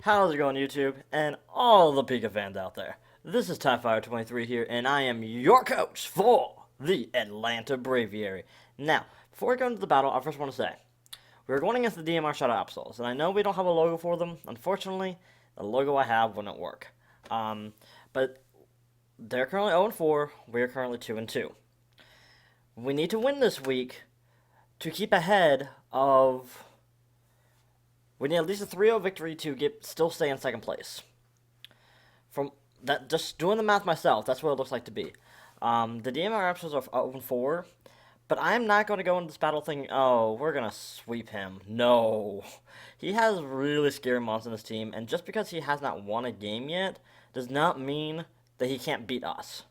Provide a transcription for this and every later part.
How's it going, YouTube, and all the PICA fans out there? This is TypeFire23 here, and I am your coach for the Atlanta Braviary. Now, before we go into the battle, I first want to say, we're going against the DMR Shadow Absols, and I know we don't have a logo for them. Unfortunately, the logo I have wouldn't work. But they're currently 0-4, we're currently 2-2. We need to win this week to keep ahead of... We need at least a 3-0 victory to still stay in second place. From that, just doing the math myself, that's what it looks like to be. The DMR Absols are 0-4, but I'm not going to go into this battle thinking, oh, we're going to sweep him. No. He has really scary mons in his team, and just because he has not won a game yet does not mean that he can't beat us.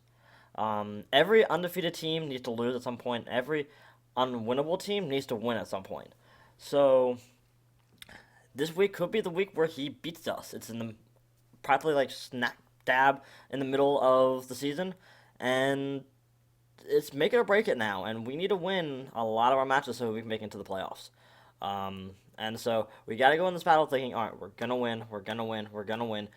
Every undefeated team needs to lose at some point. Every unwinnable team needs to win at some point. So this week could be the week where he beats us. It's in the practically like snap dab in the middle of the season, and it's make it or break it now. And we need to win a lot of our matches so we can make it into the playoffs. And so we got to go in this battle thinking, all right, we're gonna win, we're gonna win, we're gonna win.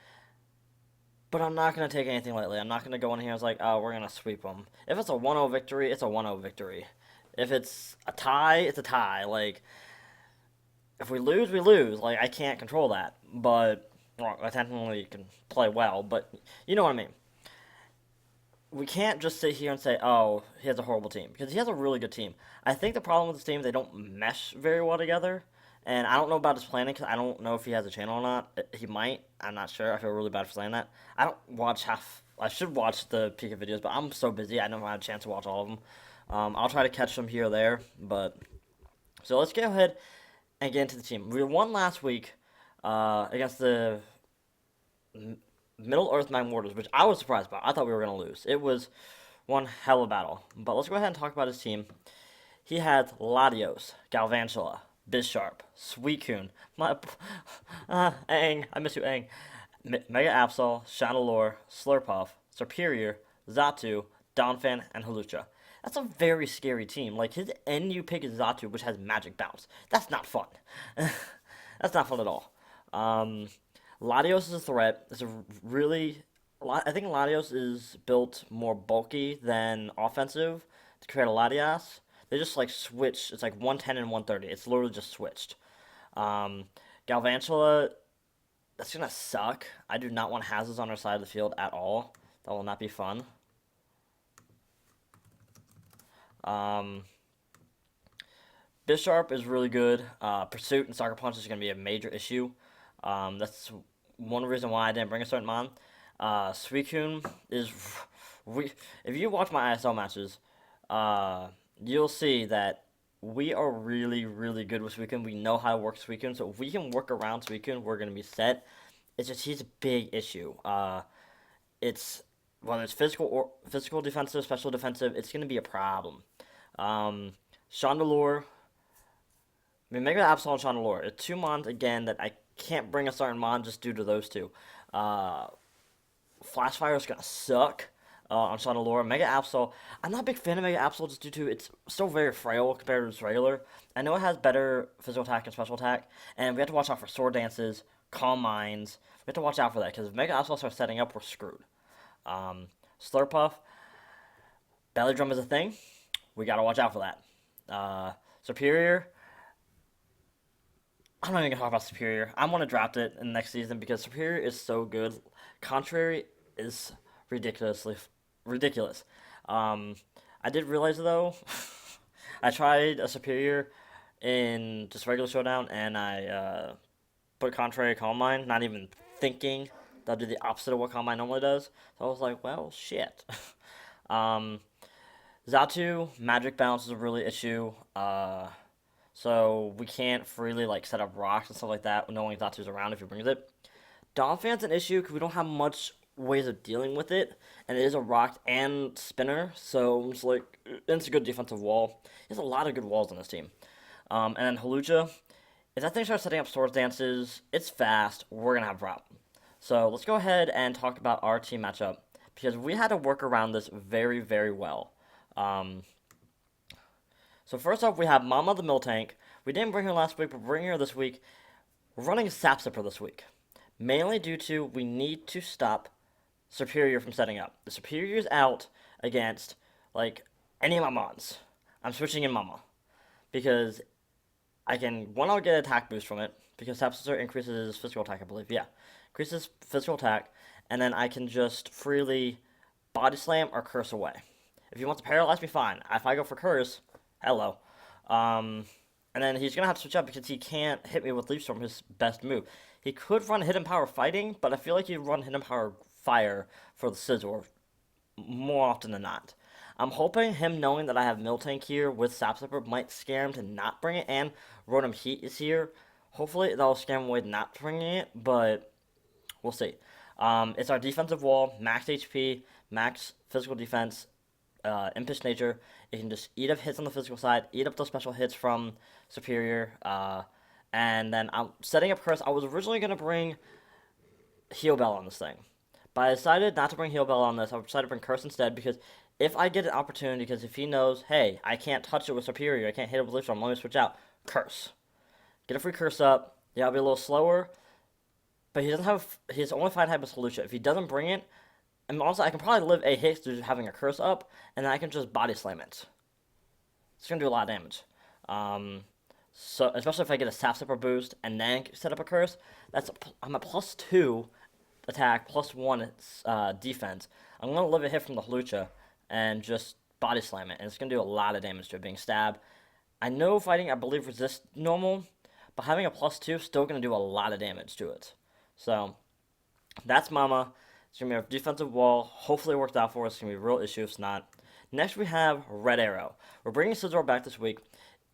But I'm not gonna take anything lightly. I'm not gonna go in here as like, oh, we're gonna sweep them. If it's a 1-0 victory, it's a 1-0 victory. If it's a tie, it's a tie. Like, if we lose, we lose. Like, I can't control that. But, well, I technically can play well, but you know what I mean. We can't just sit here and say, oh, he has a horrible team. Because he has a really good team. I think the problem with this team, they don't mesh very well together. And I don't know about his planning, because I don't know if he has a channel or not. He might. I'm not sure. I feel really bad for saying that. I don't watch half... I should watch the PICA videos, but I'm so busy, I never had a chance to watch all of them. I'll try to catch them here or there, but... So let's go ahead and get into the team. We won last week against the Middle Earth Nine Warders, which I was surprised about. I thought we were going to lose. It was one hell of a battle. But let's go ahead and talk about his team. He had Latios, Galvantula, Bisharp, Suicune, Aang, I miss you, Aang, Mega Absol, Chandelure, Slurpuff, Superior, Xatu, Donphan, and Hawlucha. That's a very scary team. Like, his NU pick is Xatu, which has Magic Bounce. That's not fun. That's not fun at all. Latios is a threat. It's a really... I think Latios is built more bulky than offensive to create a Latias. They just, like, switch. It's like 110 and 130. It's literally just switched. Galvantula, that's going to suck. I do not want Hazards on our side of the field at all. That will not be fun. Bisharp is really good. Pursuit and Sucker Punch is going to be a major issue. That's one reason why I didn't bring a certain mon. Suicune is... if you watch my ISL matches, you'll see that we are really, really good with Suicune. We know how to work Suicune, so if we can work around Suicune, we're going to be set. It's just, he's a big issue. It's... Whether it's physical defensive, special defensive, it's going to be a problem. Chandelure, Mega Absol and Chandelure. It's two mons, again, that I can't bring a certain mon just due to those two. Flash Fire is going to suck on Chandelure. Mega Absol, I'm not a big fan of Mega Absol just due to it's still very frail compared to its regular. I know it has better physical attack and special attack, and we have to watch out for Sword Dances, Calm Minds. We have to watch out for that, because if Mega Absol starts setting up, we're screwed. Slurpuff, Belly Drum is a thing. We gotta watch out for that. Superior, I'm not even gonna talk about Superior. I'm gonna draft it in the next season because Superior is so good. Contrary is ridiculous. I did realize though, I tried a Superior in just regular showdown and I put Contrary Calm Mind, not even thinking that'll do the opposite of what Calm Mind normally does. So I was like, well, shit. Xatu, Magic Bounce is a really issue. So we can't freely like set up rocks and stuff like that knowing Xatu's around if he brings it. Donphan's an issue because we don't have much ways of dealing with it. And it is a rock and spinner. So it's like, it's a good defensive wall. He has a lot of good walls on this team. And then Hawlucha, if that thing starts setting up Swords Dances, it's fast. We're going to have a problem. So let's go ahead and talk about our team matchup, because we had to work around this very, very well. So first off, we have Mama the Miltank. We didn't bring her last week, but we're bringing her this week. We're running Sapsipper this week, mainly due to we need to stop Superior from setting up. The Superior's out against, like, any of my mons. I'm switching in Mama because I'll get attack boost from it because Tap Scissor increases physical attack, I believe. Yeah, increases physical attack, and then I can just freely body slam or curse away. If he wants to paralyze me, fine. If I go for curse, hello. Um, and then he's gonna have to switch up because he can't hit me with Leaf Storm, his best move. He could run Hidden Power Fighting, but I feel like he'd run Hidden Power Fire for the Scizor more often than not. I'm hoping him knowing that I have Miltank here with Sap Slipper might scare him to not bring it, and Rotom Heat is here. Hopefully that'll scare him away not bringing it, but we'll see. It's our defensive wall, max HP, max physical defense, Impish Nature. It can just eat up hits on the physical side, eat up those special hits from Superior, and then I'm setting up Curse. I was originally going to bring Heal Bell on this thing, but I decided not to bring Heal Bell on this. I decided to bring Curse instead because if I get an opportunity, because if he knows, hey, I can't touch it with Superior, I can't hit it with Leaf Storm, let me switch out, Curse. Get a free Curse up. Yeah, I'll be a little slower, but he doesn't have, his only fight type is Holucia. If he doesn't bring it, and also I can probably live a hit through having a Curse up, and then I can just body slam it. It's going to do a lot of damage. So especially if I get a Sap Slipper boost and then set up a Curse, I'm at +2 attack, +1 defense. I'm going to live a hit from the Holucia and just body slam it, and it's going to do a lot of damage to it, being stabbed. I know fighting, I believe, resists normal, but having a +2 is still going to do a lot of damage to it. So, that's Mama. It's going to be a defensive wall. Hopefully it worked out for us. It's going to be a real issue if it's not. Next we have Red Arrow. We're bringing Scizor back this week.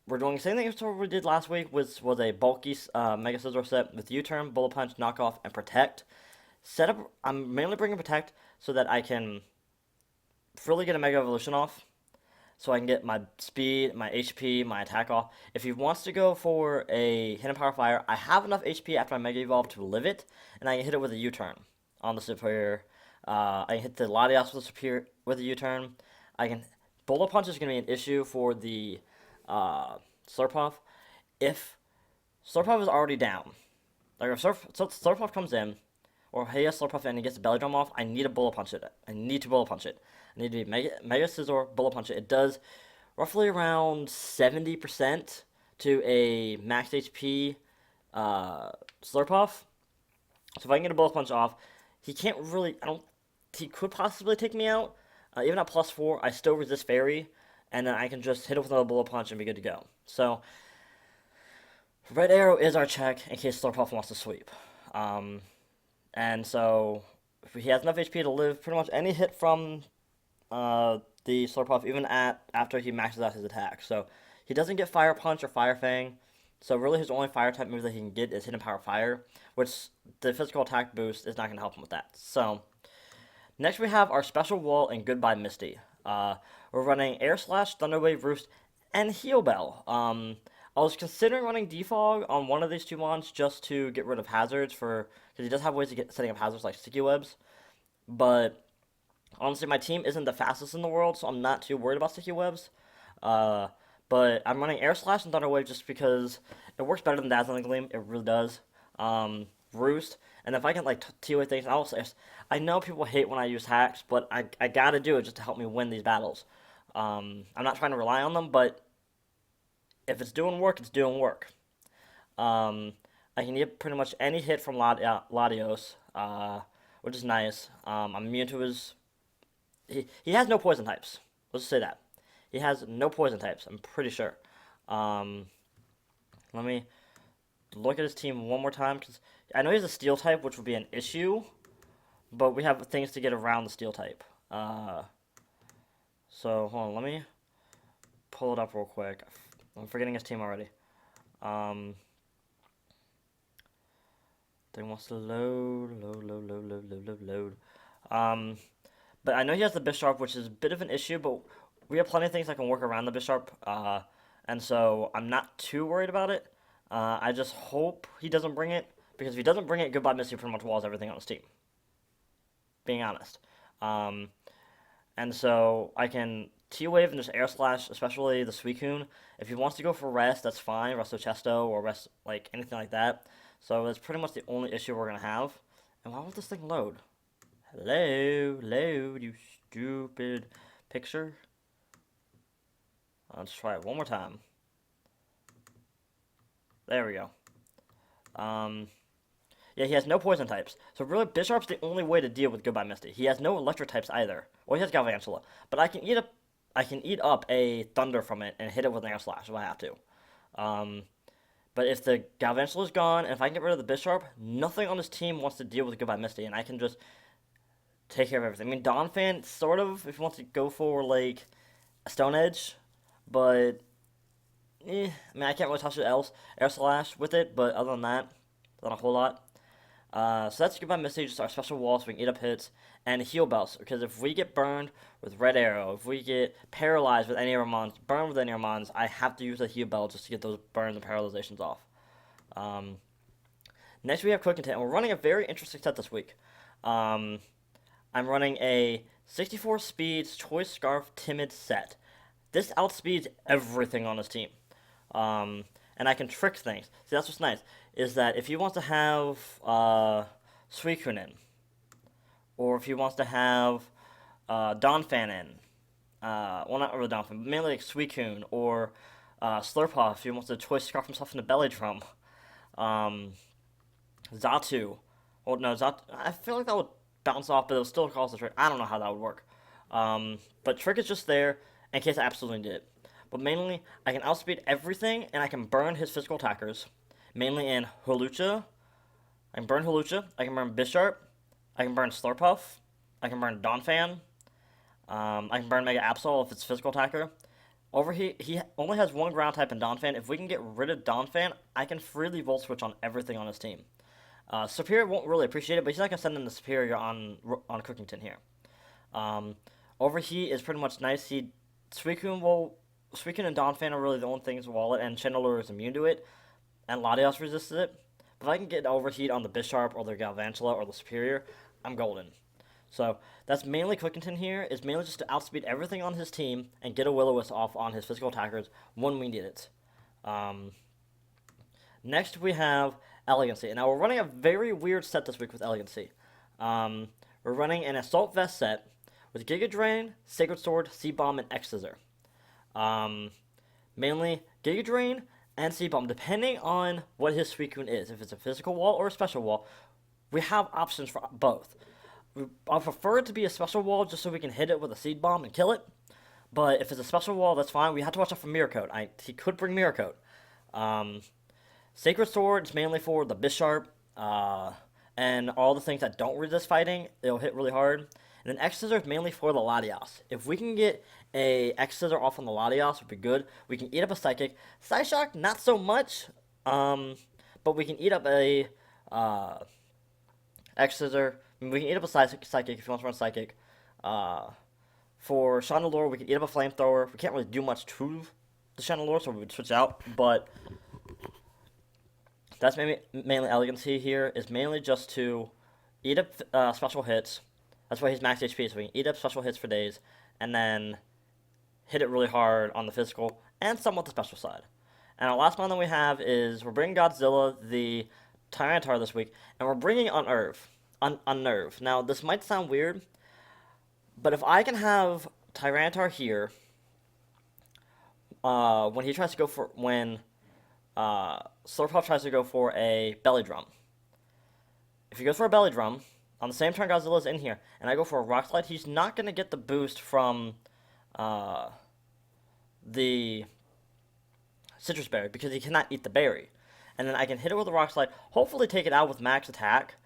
We're doing the same thing as we did last week, which was a bulky Mega Scizor set with U-Turn, Bullet Punch, Knockoff, and Protect. I'm mainly bringing Protect so that I can freely get a Mega Evolution off, so I can get my speed, my HP, my attack off. If he wants to go for a Hidden Power Fire, I have enough HP after my Mega Evolve to live it, and I can hit it with a U-Turn on the Superior. I can hit the Latias with a Superior with a U-Turn. Bullet Punch is going to be an issue for the Slurpuff. If Slurpuff is already down, like if Slurpuff comes in, or he has Slurpuff in and he gets the Belly Drum off, I need to Bullet Punch it. I need to Bullet Punch it. I need to be Mega Scizor, Bullet Punch it. It does roughly around 70% to a max HP Slurpuff. So if I can get a Bullet Punch off, he can't really, he could possibly take me out. Even at +4, I still resist Fairy, and then I can just hit it with another Bullet Punch and be good to go. So, Red Arrow is our check in case Slurpuff wants to sweep. And so, if he has enough HP to live pretty much any hit from the Slurpuff, even after he maxes out his attack. So, he doesn't get Fire Punch or Fire Fang. So, really, his only fire type move that he can get is Hidden Power Fire, which the physical attack boost is not going to help him with that. So, next we have our special wall and Goodbye Misty. We're running Air Slash, Thunder Wave, Roost, and Heal Bell. I was considering running Defog on one of these two mons just to get rid of hazards because he does have ways to get setting up hazards like Sticky Webs. But honestly, my team isn't the fastest in the world, so I'm not too worried about Sticky Webs. But I'm running Air Slash and Thunder Wave just because it works better than Dazzling Gleam. It really does. Roost, and if I can like T-Wave things, I know people hate when I use hacks, but I gotta do it just to help me win these battles. I'm not trying to rely on them, but if it's doing work, it's doing work. I can get pretty much any hit from Latios, which is nice. I'm immune to his. He has no poison types. Let's just say that. He has no poison types, I'm pretty sure. Let me look at his team one more time, because I know he has a steel type, which would be an issue, but we have things to get around the steel type. So, hold on, let me pull it up real quick. I'm forgetting his team already. Thing wants to load. But I know he has the Bisharp, which is a bit of an issue, but we have plenty of things that can work around the Bisharp, and so I'm not too worried about it. I just hope he doesn't bring it, because if he doesn't bring it, Goodbye Misty pretty much walls everything on his team. Being honest. And so I can T-Wave and just Air Slash, especially the Suicune. If he wants to go for Rest, that's fine, Resto Chesto, or Rest, like, anything like that. So that's pretty much the only issue we're going to have. And why won't this thing load? Hello, load, you stupid picture. Let's try it one more time. There we go. Yeah, he has no poison types. So really, Bisharp's the only way to deal with Goodbye Misty. He has no electric types either. Well, he has Galvantula. But I can eat up a Thunder from it and hit it with an Air Slash if I have to. But if the Galvantula is gone, and if I can get rid of the Bisharp, nothing on this team wants to deal with Goodbye Misty, and I can just take care of everything. I mean, Donphan, sort of, if he wants to go for, like, a Stone Edge, but, I mean, I can't really touch it else. Air Slash with it, but other than that, not a whole lot. So that's Goodbye Misty, just our special wall so we can eat up hits, and Heal Bells, because if we get burned with Red Arrow, if we get paralyzed with any of our mons, burned with any of our mons, I have to use a Heal Bell just to get those burns and paralyzations off. Next we have Quick Intent, and we're running a very interesting set this week. I'm running a 64 speeds Choice Scarf Timid set. This outspeeds everything on this team. And I can trick things. See, that's what's nice, is that if he wants to have Suicune in, or if he wants to have Donphan in, well, not really Donphan, but mainly like Suicune, or Slurpuff, if he wants to choice scarf himself in the belly drum, Zatu, well, no, I feel like that would bounce off, but it would still cause the trick. I don't know how that would work. But trick is just there in case I absolutely need it. But mainly, I can outspeed everything, and I can burn his physical attackers. Mainly in Hawlucha. I can burn Hawlucha. I can burn Bisharp. I can burn Slurpuff. I can burn Donphan. I can burn Mega Absol if it's physical attacker. Over here, he only has one ground type in Donphan. If we can get rid of Donphan, I can freely Volt Switch on everything on his team. Superior won't really appreciate it, but he's not going to send in the Superior on Cookington here. Over here is pretty much nice. Suicune and Donphan are really the only things Wallet, and Chandelure is immune to it, and Latios resisted it. But if I can get Overheat on the Bisharp or the Galvantula or the Superior, I'm golden. So that's mainly Quickington here, is mainly just to outspeed everything on his team and get a Will-O-Wisp off on his physical attackers when we need it. Next we have Elegancy. Now we're running a very weird set this week with Elegancy. We're running an Assault Vest set with Giga Drain, Sacred Sword, C-Bomb, and X-Scissor. Mainly Giga Drain and C-Bomb, depending on what his Suicune is. If it's a physical wall or a special wall, we have options for both. I prefer it to be a special wall just so we can hit it with a Seed Bomb and kill it. But if it's a special wall, that's fine. We have to watch out for Mirror Coat. He could bring Mirror Coat. Sacred Sword is mainly for the Bisharp, and all the things that don't resist fighting. It'll hit really hard. And then X-Scissor is mainly for the Latios. If we can get a X-Scissor off on the Latios, would be good. We can eat up a Psychic. Psyshock, not so much. But we can eat up a X-Scissor. I mean, we can eat up a Psychic if you want to run Psychic. For Chandelure, we can eat up a Flamethrower. We can't really do much to the Chandelure, so we would switch out. But that's mainly Elegancy here, is mainly just to eat up special hits. That's why he's max HP, so we can eat up special hits for days, and then hit it really hard on the physical, and somewhat the special side. And our last one that we have is, we're bringing Godzilla, the Tyranitar this week, and we're bringing Unnerve. Now, this might sound weird, but if I can have Tyranitar here, when Slurpuff tries to go for a Belly Drum. If he goes for a Belly Drum, on the same turn Godzilla's in here, and I go for a Rock Slide, he's not going to get the boost from the Citrus Berry, because he cannot eat the berry. And then I can hit it with a Rock Slide, hopefully take it out with max attack,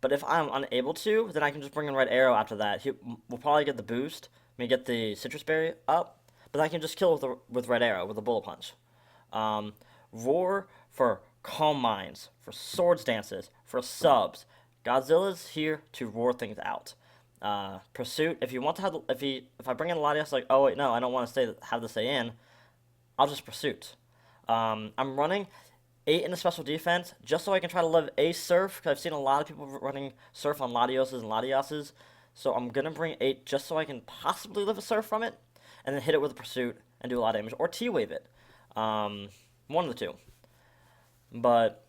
but if I'm unable to, then I can just bring in Red Arrow after that. We'll probably get the boost, get the Citrus Berry up, but I can just kill with Red Arrow, with a Bullet Punch. Roar for Calm Minds, for Swords Dances, for subs. Godzilla's here to roar things out. Pursuit, if you want to have, if I bring in Latias, like, oh wait, no, I don't want to have this stay in, I'll just Pursuit. I'm running 8 in the special defense, just so I can try to live a Surf, because I've seen a lot of people running Surf on Latioses and Latiases, so I'm going to bring 8 just so I can possibly live a Surf from it, and then hit it with a Pursuit and do a lot of damage, or T-Wave it. One of the two. But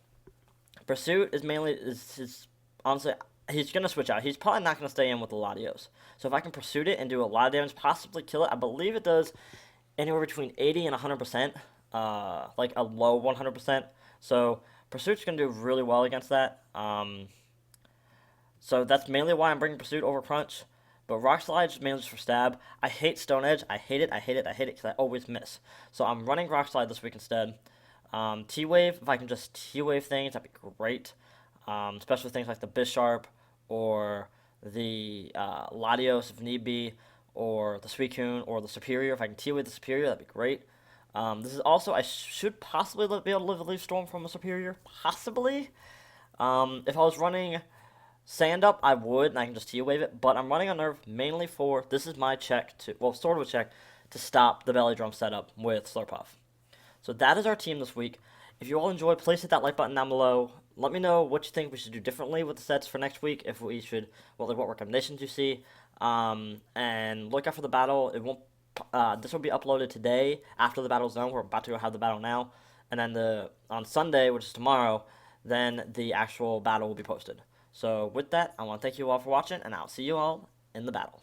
Pursuit is mainly is honestly he's gonna switch out. He's probably not gonna stay in with the Latios. So if I can Pursuit it and do a lot of damage, possibly kill it, I believe it does anywhere between 80 and 100%, like a low 100%. So Pursuit's gonna do really well against that. So that's mainly why I'm bringing Pursuit over Crunch. But Rock Slide is mainly just for stab. I hate Stone Edge. I hate it. I hate it. I hate it because I always miss. So I'm running Rock Slide this week instead. T-Wave, if I can just T-Wave things, that'd be great. Especially things like the Bisharp or the Latios if need be, or the Suicune or the Superior. If I can T-Wave the Superior, that'd be great. This is also, I should possibly be able to live a Leaf Storm from a Superior. Possibly. If I was running Sand Up, I would, and I can just T-Wave it. But I'm running on Nerve mainly for, this is my check to, well, sort of a check, to stop the Belly Drum setup with Slurpuff. So that is our team this week. If you all enjoyed, please hit that like button down below. Let me know what you think we should do differently with the sets for next week. If we should, well, like what recommendations you see. And look out for the battle. It won't. This will be uploaded today after the battle's done. We're about to go have the battle now, and then on Sunday, which is tomorrow, then the actual battle will be posted. So with that, I want to thank you all for watching, and I'll see you all in the battle.